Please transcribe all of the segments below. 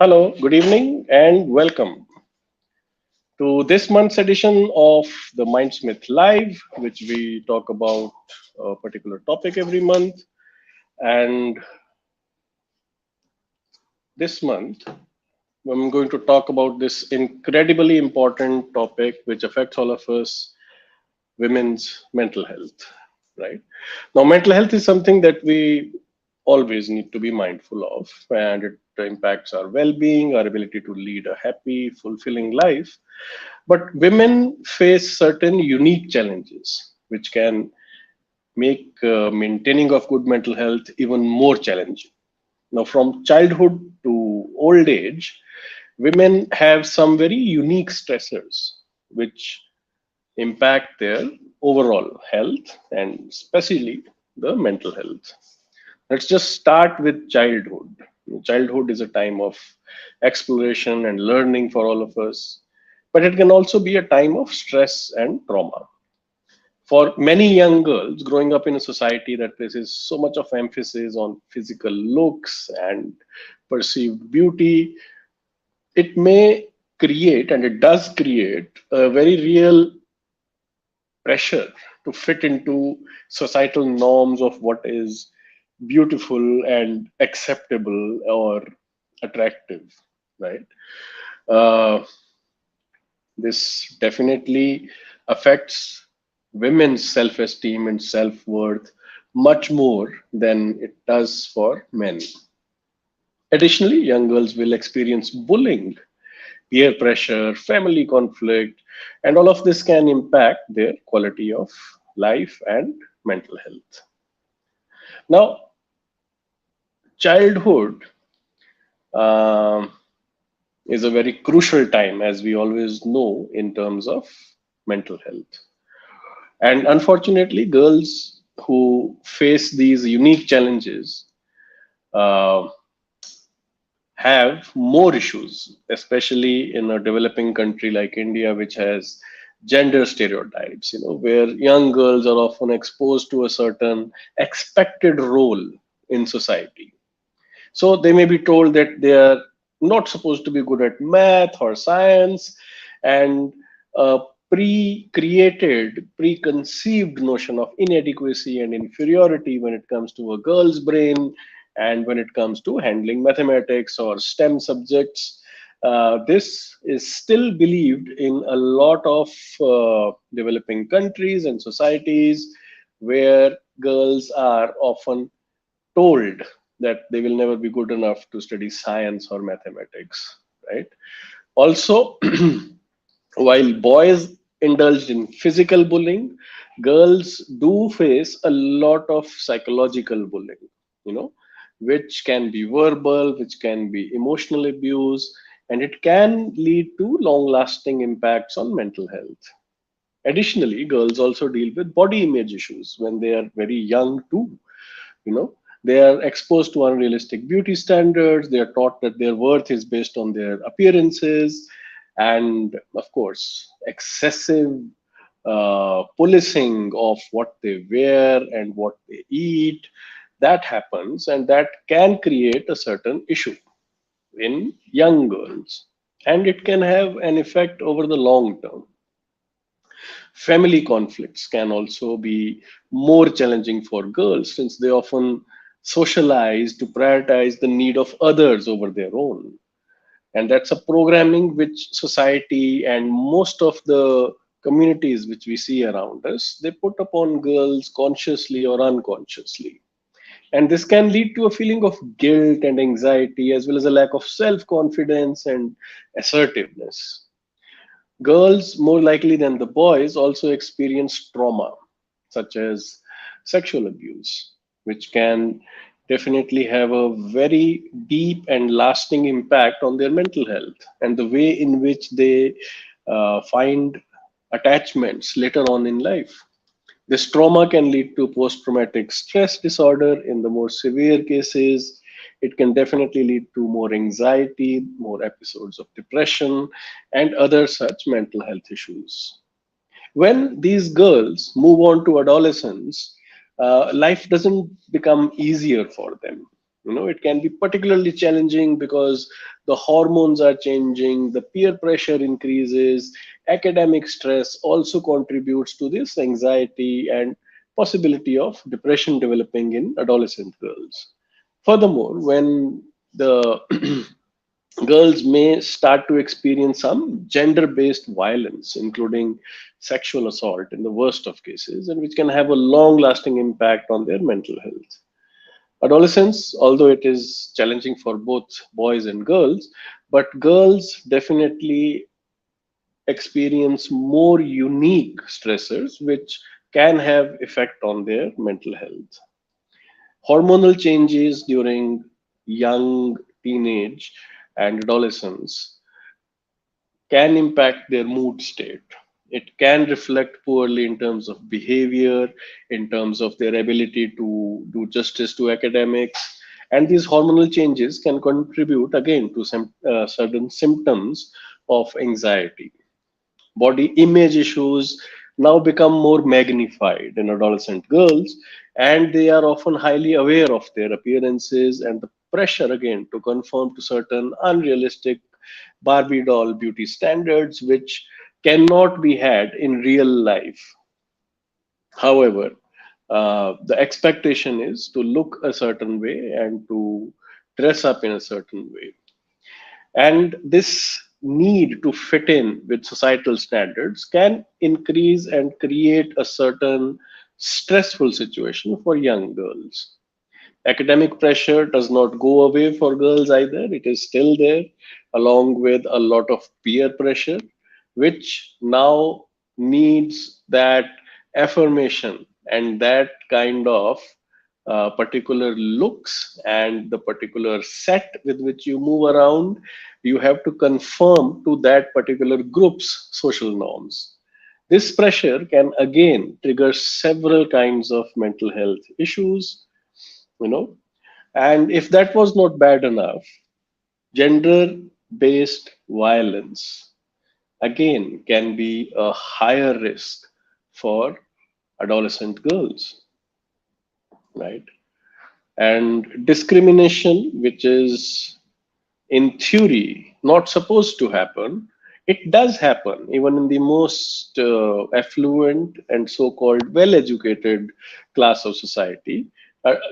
Hello, good evening, and welcome to this month's edition of the MindSmith Live, which we talk about a particular topic every month. And this month, I'm going to talk about this incredibly important topic which affects all of us, women's mental health, right? Now, mental health is something that we always need to be mindful of, and it impacts our well being, our ability to lead a happy, fulfilling life. But women face certain unique challenges which can make maintaining of good mental health even more challenging. Now, from childhood to old age, women have some very unique stressors which impact their overall health and especially the mental health. Let's just start with childhood. Childhood is a time of exploration and learning for all of us, but it can also be a time of stress and trauma. For many young girls growing up in a society that places so much of emphasis on physical looks and perceived beauty, it may create and it does create a very real pressure to fit into societal norms of what is beautiful and acceptable or attractive, right? Uh, this definitely affects women's self esteem and self worth much more than it does for men. Additionally, young girls will experience bullying, peer pressure, family conflict, and all of this can impact their quality of life and mental health. Now, childhood um, is a very crucial time, as we always know, in terms of mental health. And unfortunately, girls who face these unique challenges uh, have more issues, especially in a developing country like India, which has gender stereotypes, where young girls are often exposed to a certain expected role in society. So they may be told that they are not supposed to be good at math or science, and a pre-created, preconceived notion of inadequacy and inferiority when it comes to a girl's brain and when it comes to handling mathematics or STEM subjects. This is still believed in a lot of developing countries and societies where girls are often told that they will never be good enough to study science or mathematics, right? Also, while boys indulged in physical bullying, girls do face a lot of psychological bullying, you know, which can be verbal, which can be emotional abuse, and it can lead to long lasting impacts on mental health. Additionally, girls also deal with body image issues when they are very young, too. You know, they are exposed to unrealistic beauty standards. They are taught that their worth is based on their appearances, and of course excessive policing of what they wear and what they eat. That happens, and that can create a certain issue in young girls, and it can have an effect over the long term. Family conflicts can also be more challenging for girls since they often socialize to prioritize the need of others over their own. And that's a programming which society and most of the communities which we see around us, they put upon girls consciously or unconsciously. And this can lead to a feeling of guilt and anxiety, as well as a lack of self confidence and assertiveness. Girls, more likely than the boys, also experience trauma, such as sexual abuse, which can definitely have a very deep and lasting impact on their mental health and the way in which they find attachments later on in life. This trauma can lead to post traumatic stress disorder in the more severe cases. It can definitely lead to more anxiety, more episodes of depression, and other such mental health issues. When these girls move on to adolescence, life doesn't become easier for them. It can be particularly challenging because the hormones are changing, the peer pressure increases, academic stress also contributes to this anxiety and possibility of depression developing in adolescent girls. Furthermore, when the girls may start to experience some gender based violence, including sexual assault in the worst of cases, and which can have a long lasting impact on their mental health. Adolescence, although it is challenging for both boys and girls, but girls definitely experience more unique stressors which can have effect on their mental health. Hormonal changes during young teenage and adolescence can impact their mood state. It can reflect poorly in terms of behavior, in terms of their ability to do justice to academics. And these hormonal changes can contribute again to some certain symptoms of anxiety. Body image issues now become more magnified in adolescent girls, and they are often highly aware of their appearances and the pressure again to conform to certain unrealistic Barbie doll beauty standards, which cannot be had in real life. However, the expectation is to look a certain way and to dress up in a certain way. And this need to fit in with societal standards can increase and create a certain stressful situation for young girls. Academic pressure does not go away for girls either, it is still there, along with a lot of peer pressure, which now needs that affirmation and that kind of particular looks and the particular set with which you move around. You have to conform to that particular group's social norms. This pressure can again trigger several kinds of mental health issues, you know. And if that was not bad enough, gender based violence again can be a higher risk for adolescent girls, right? And discrimination, which is in theory not supposed to happen, it does happen even in the most affluent and so-called well-educated class of society.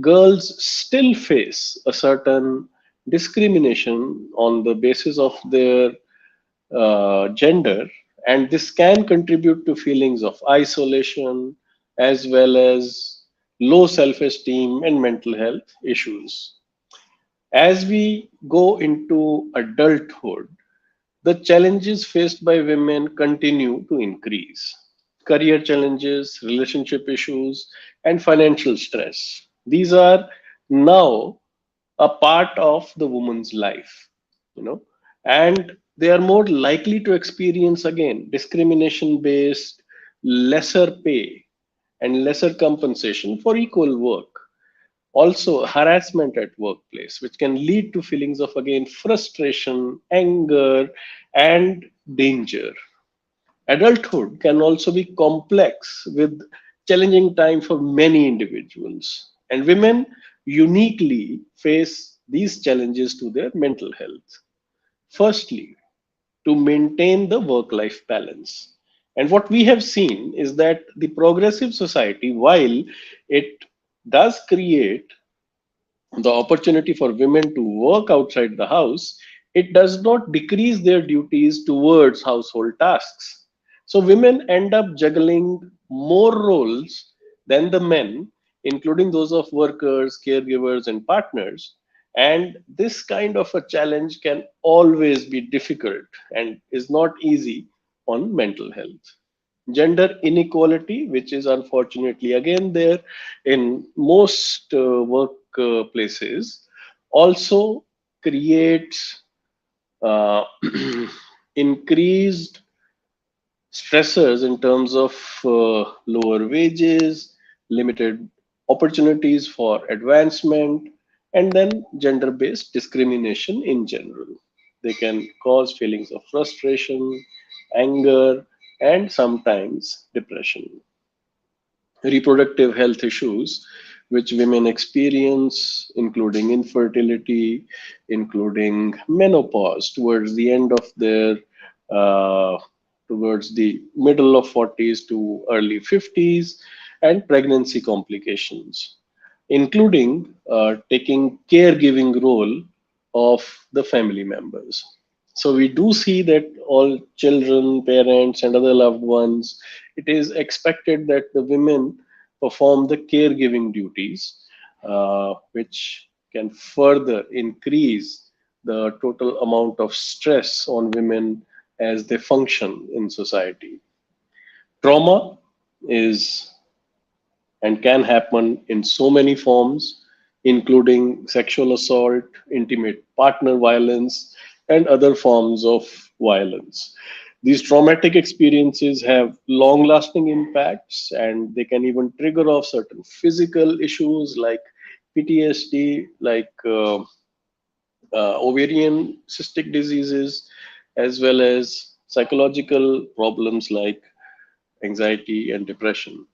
Girls still face a certain discrimination on the basis of their gender, and this can contribute to feelings of isolation as well as low self-esteem and mental health issues. As we go into adulthood, the challenges faced by women continue to increase. Career challenges, relationship issues, and financial stress. These are now a part of the woman's life, you know, and they are more likely to experience again discrimination based lesser pay and lesser compensation for equal work. Also harassment at workplace, which can lead to feelings of again frustration, anger, and danger. Adulthood can also be complex with challenging time for many individuals, and women uniquely face these challenges to their mental health. Firstly, to maintain the work life balance. And what we have seen is that the progressive society, while it does create the opportunity for women to work outside the house, it does not decrease their duties towards household tasks. So women end up juggling more roles than the men, including those of workers, caregivers, and partners. And this kind of a challenge can always be difficult and is not easy on mental health. Gender inequality, which is unfortunately again there in most workplaces, also creates uh, increased stressors in terms of lower wages, limited opportunities for advancement, and then gender based discrimination in general. They can cause feelings of frustration, anger, and sometimes depression. Reproductive health issues, which women experience, including infertility, including menopause towards the end of their, uh, towards the middle of 40s to early 50s, and pregnancy complications, including taking caregiving role of the family members. So we do see that all children, parents, and other loved ones, it is expected that the women perform the caregiving duties, which can further increase the total amount of stress on women as they function in society. Trauma is and can happen in so many forms, including sexual assault, intimate partner violence, and other forms of violence. These traumatic experiences have long lasting impacts, and they can even trigger off certain physical issues like PTSD, like ovarian cystic diseases, as well as psychological problems like anxiety and depression.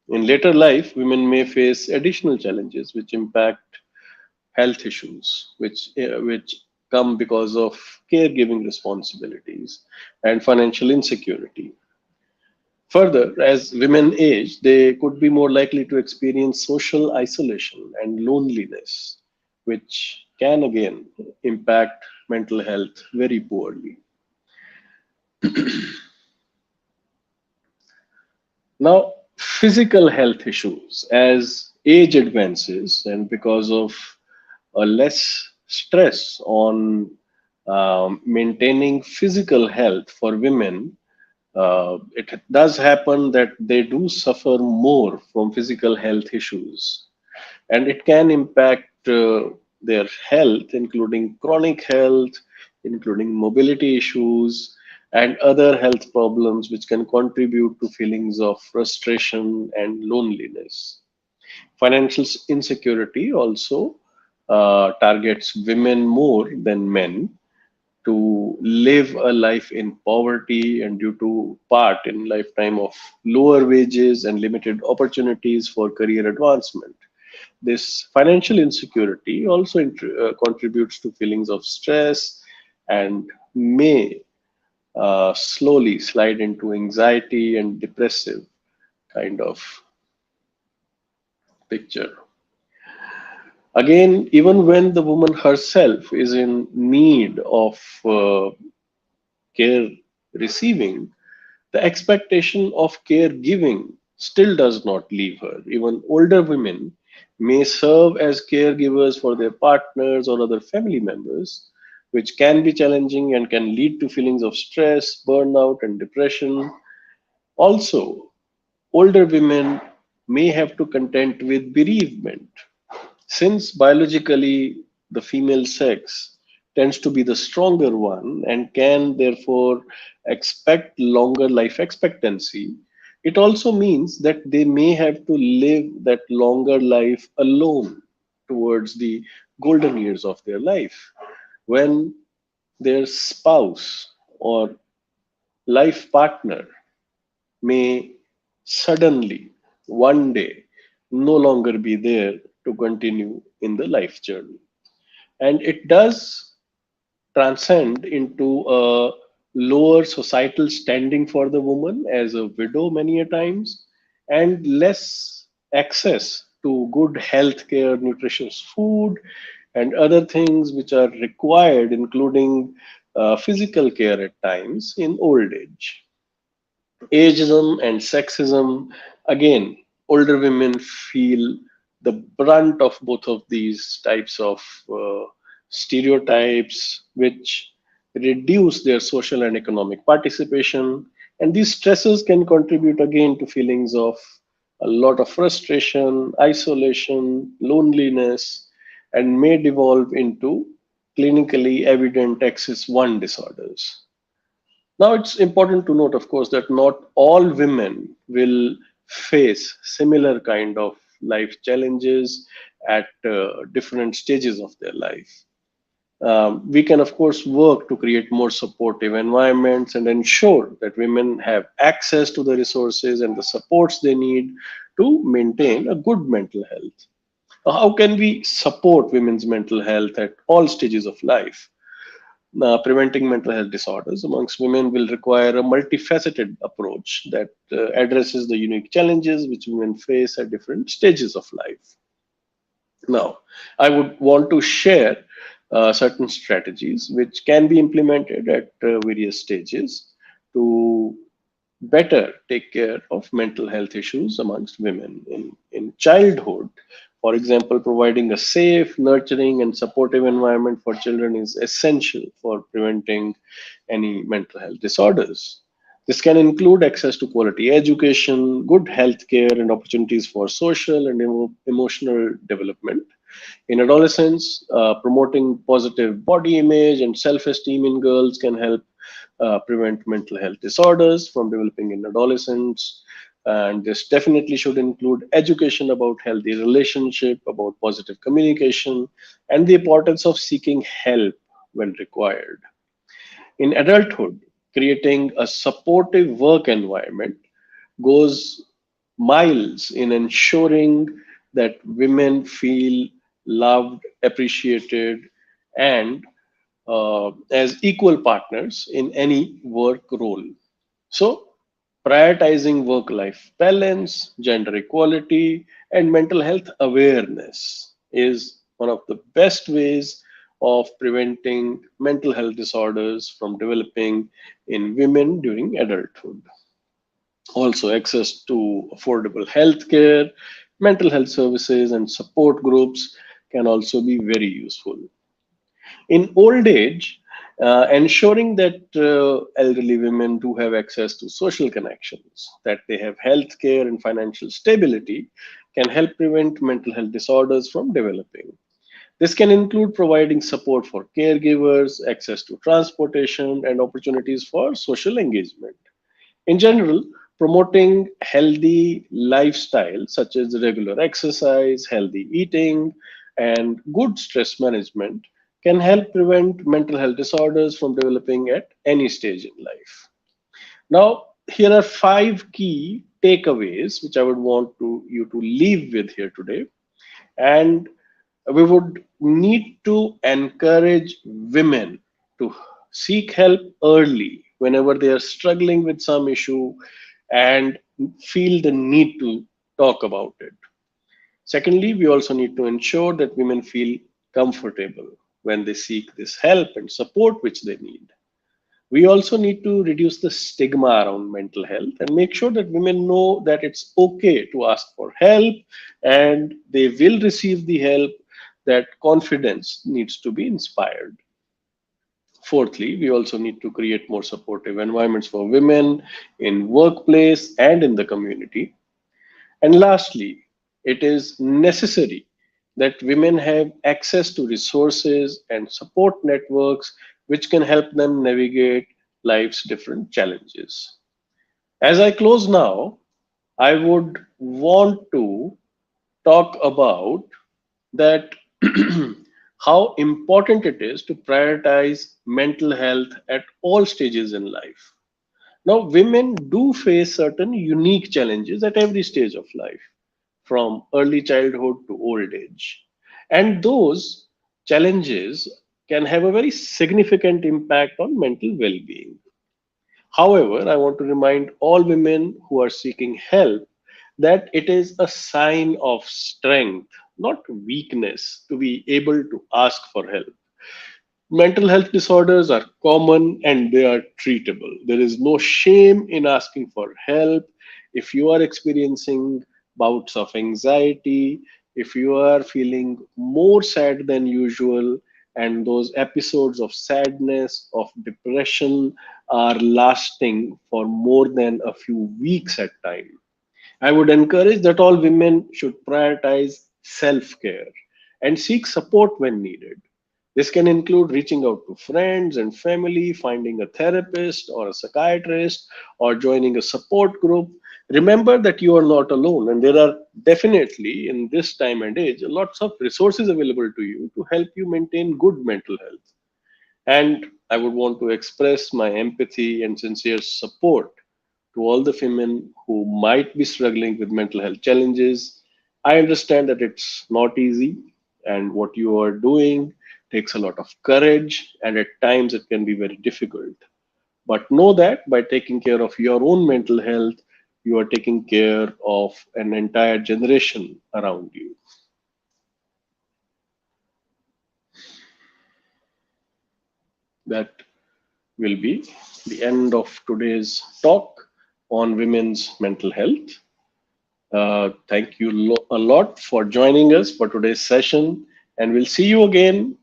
In later life, women may face additional challenges which impact health issues, which come because of caregiving responsibilities and financial insecurity. Further, as women age, they could be more likely to experience social isolation and loneliness, which can again impact mental health very poorly. Now, physical health issues as age advances and because of a less stress on maintaining physical health for women, it does happen that they do suffer more from physical health issues, and it can impact their health, including chronic health, including mobility issues, and other health problems which can contribute to feelings of frustration and loneliness. Financial insecurity also targets women more than men to live a life in poverty and due to part in lifetime of lower wages and limited opportunities for career advancement. This financial insecurity also contributes to feelings of stress and may slowly slide into anxiety and depressive kind of picture. Again, even when the woman herself is in need of care receiving, the expectation of caregiving still does not leave her. Even older women may serve as caregivers for their partners or other family members, which can be challenging and can lead to feelings of stress, burnout, and depression. Also, older women may have to contend with bereavement, since biologically the female sex tends to be the stronger one and can therefore expect longer life expectancy, it also means that they may have to live that longer life alone towards the golden years of their life, when their spouse or life partner may suddenly one day no longer be there to continue in the life journey. And it does transcend into a lower societal standing for the woman as a widow many a times, and less access to good health care, nutritious food, and other things which are required, including physical care at times in old age. Ageism and sexism, again, older women feel the brunt of both of these types of stereotypes, which reduce their social and economic participation. And these stresses can contribute again to feelings of a lot of frustration, isolation, loneliness, and may devolve into clinically evident axis 1 disorders. Now, it's important to note, of course, that not all women will face similar kind of life challenges at different stages of their life. We can, of course, work to create more supportive environments and ensure that women have access to the resources and the supports they need to maintain a good mental health. How can we support women's mental health at all stages of life? Preventing mental health disorders amongst women will require a multifaceted approach that addresses the unique challenges which women face at different stages of life. Now, I would want to share certain strategies which can be implemented at various stages to better take care of mental health issues amongst women in childhood. For example, providing a safe, nurturing, and supportive environment for children is essential for preventing any mental health disorders. This can include access to quality education, good health care, and opportunities for social and emotional development. In adolescence, promoting positive body image and self esteem in girls can help prevent mental health disorders from developing in adolescents. And this definitely should include education about healthy relationship, about positive communication, and the importance of seeking help when required. In adulthood, creating a supportive work environment goes miles in ensuring that women feel loved, appreciated, and as equal partners in any work role. So, prioritizing work life balance, gender equality, and mental health awareness is one of the best ways of preventing mental health disorders from developing in women during adulthood. Also, access to affordable healthcare, mental health services, and support groups can also be very useful. In old age, ensuring that elderly women do have access to social connections, that they have health care and financial stability, can help prevent mental health disorders from developing. This can include providing support for caregivers, access to transportation, and opportunities for social engagement. In general, promoting healthy lifestyle such as regular exercise, healthy eating, and good stress management can help prevent mental health disorders from developing at any stage in life. Now, here are five key takeaways which I would want you to leave with here today. And we would need to encourage women to seek help early whenever they are struggling with some issue and feel the need to talk about it. Secondly, we also need to ensure that women feel comfortable when they seek this help and support which they need. We also need to reduce the stigma around mental health and make sure that women know that it's okay to ask for help and they will receive the help, that confidence needs to be inspired. Fourthly, we also need to create more supportive environments for women in workplace and in the community. And lastly, it is necessary that women have access to resources and support networks which can help them navigate life's different challenges. As I close now, I would want to talk about that how important it is to prioritize mental health at all stages in life. Now, women do face certain unique challenges at every stage of life, from early childhood to old age. And those challenges can have a very significant impact on mental well being. However, I want to remind all women who are seeking help that it is a sign of strength, not weakness, to be able to ask for help. Mental health disorders are common and they are treatable. There is no shame in asking for help. If you are experiencing bouts of anxiety, if you are feeling more sad than usual, and those episodes of sadness, of depression are lasting for more than a few weeks at time, I would encourage that all women should prioritize self care and seek support when needed. This can include reaching out to friends and family, finding a therapist or a psychiatrist, or joining a support group. Remember that you are not alone, and there are definitely, in this time and age, lots of resources available to you to help you maintain good mental health. And I would want to express my empathy and sincere support to all the women who might be struggling with mental health challenges. I understand that it's not easy, and what you are doing takes a lot of courage, and at times it can be very difficult. But know that by taking care of your own mental health, you are taking care of an entire generation around you. That will be the end of today's talk on women's mental health. Thank you a lot for joining us for today's session, and we'll see you again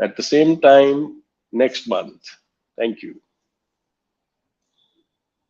at the same time next month. Thank you.